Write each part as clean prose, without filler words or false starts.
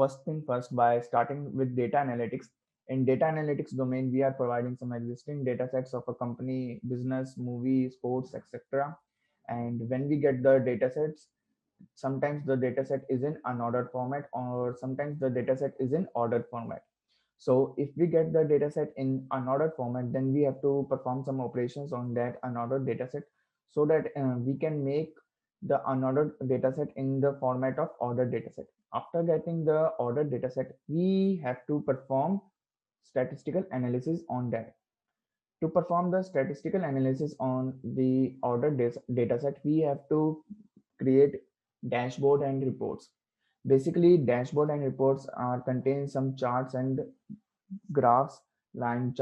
first thing first, by starting with data analytics. In data analytics domain, we are providing some existing data sets of a company, business, movie, sports, etc. And when we get the data sets, sometimes the data set is in unordered format, or sometimes the data set is in ordered format. So if we get the data set in unordered format, then we have to perform some operations on that unordered data set, so that we can make the unordered data set in the format of ordered data set. After getting the ordered data set, we have to perform statistical analysis on that. To perform the statistical analysis on the ordered data set, we have to create dashboard and reports. Basically, dashboard and reports are contain some charts and graphs, line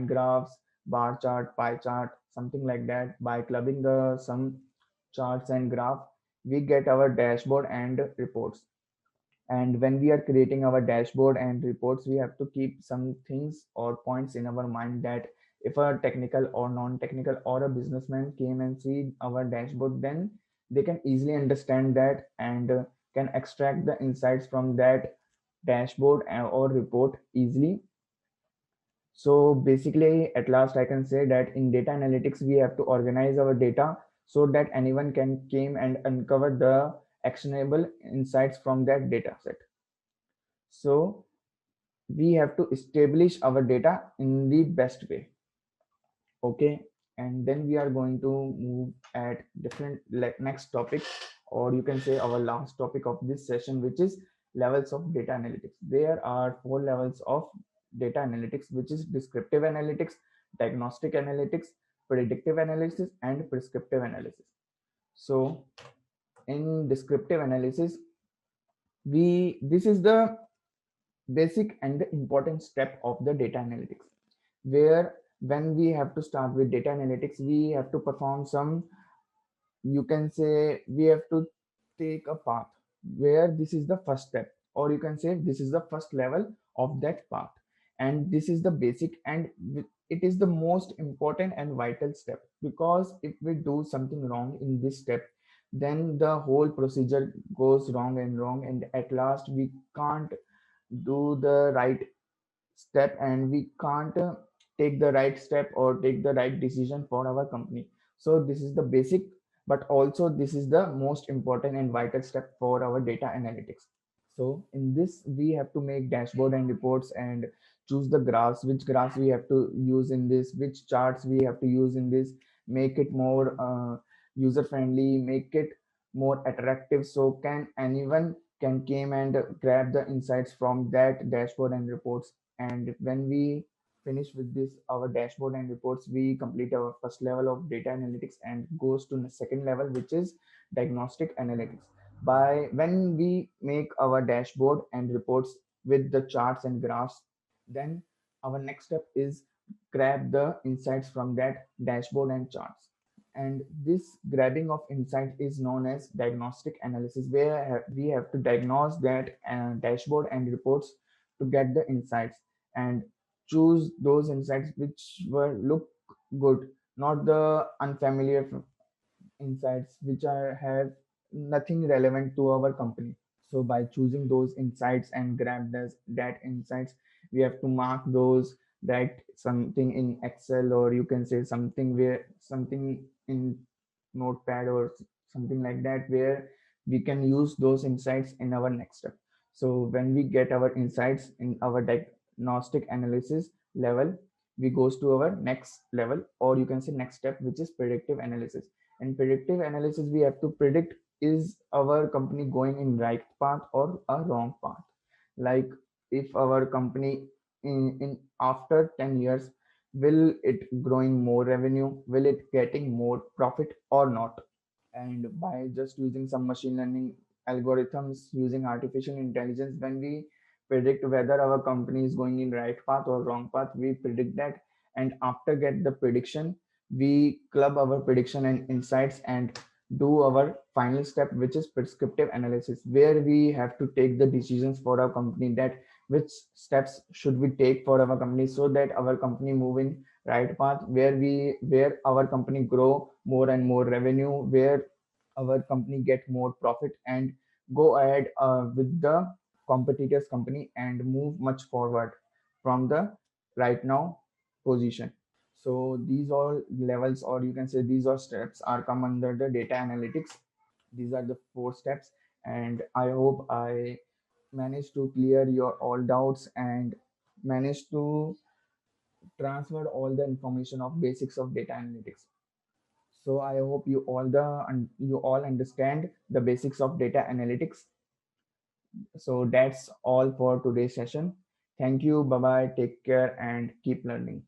graphs, bar chart, pie chart, something like that. By clubbing the some charts and graph, we get our dashboard and reports. And when we are creating our dashboard and reports, we have to keep some things or points in our mind, that if a technical or non-technical or a businessman came and see our dashboard, then they can easily understand that, and can extract the insights from that dashboard or report easily. So basically, at last, I can say that in data analytics, we have to organize our data so that anyone can came and uncover the actionable insights from that data set. So we have to establish our data in the best way. Okay, and then we are going to move at different, like, next topic, or you can say our last topic of this session, which is levels of data analytics. There are four levels of data analytics, which is descriptive analytics, diagnostic analytics, predictive analysis, and prescriptive analysis. So in descriptive analysis, we this is the basic and the important step of the data analytics, where when we have to start with data analytics, we have to perform some, you can say, we have to take a path, where this is the first step, or you can say this is the first level of that path. And this is the basic, and it is the most important and vital step, because if we do something wrong in this step, then the whole procedure goes wrong and wrong, and at last we can't do the right step, and we can't take the right step or take the right decision for our company. So this is the basic, but also this is the most important and vital step for our data analytics. So in this, we have to make dashboard and reports, and choose the graphs, which graphs we have to use in this, which charts we have to use in this, make it more user friendly, make it more attractive, so can anyone can came and grab the insights from that dashboard and reports. And when we finish with this, our dashboard and reports, we complete our first level of data analytics and goes to the second level, which is diagnostic analytics. By when we make our dashboard and reports with the charts and graphs, then our next step is grab the insights from that dashboard and charts. And this grabbing of insight is known as diagnostic analysis, where we have to diagnose that dashboard and reports to get the insights, and choose those insights which were look good, not the unfamiliar insights which are have nothing relevant to our company. So by choosing those insights and grab that insights, we have to mark those, that something in Excel, or you can say something where something in Notepad or something like that, where we can use those insights in our next step. So when we get our insights in our diagnostic analysis level, we goes to our next level, or you can say next step, which is predictive analysis. In predictive analysis, we have to predict, is our company going in right path or a wrong path. Like, if our company in after 10 years, will it growing more revenue, will it getting more profit or not. And by just using some machine learning algorithms, using artificial intelligence, when we predict whether our company is going in right path or wrong path, we predict that. And after get the prediction, we club our prediction and insights and do our final step, which is prescriptive analysis, where we have to take the decisions for our company, that which steps should we take for our company, so that our company move in right path, where our company grow more and more revenue, where our company get more profit, and go ahead with the competitors company and move much forward from the right now position. So these all levels, or you can say these are steps, are come under the data analytics. These are the 4 steps, and I hope I managed to clear your all doubts and managed to transfer all the information of basics of data analytics. So I hope you all understand the basics of data analytics. So that's all for today's session. Thank you. Bye bye. Take care and keep learning.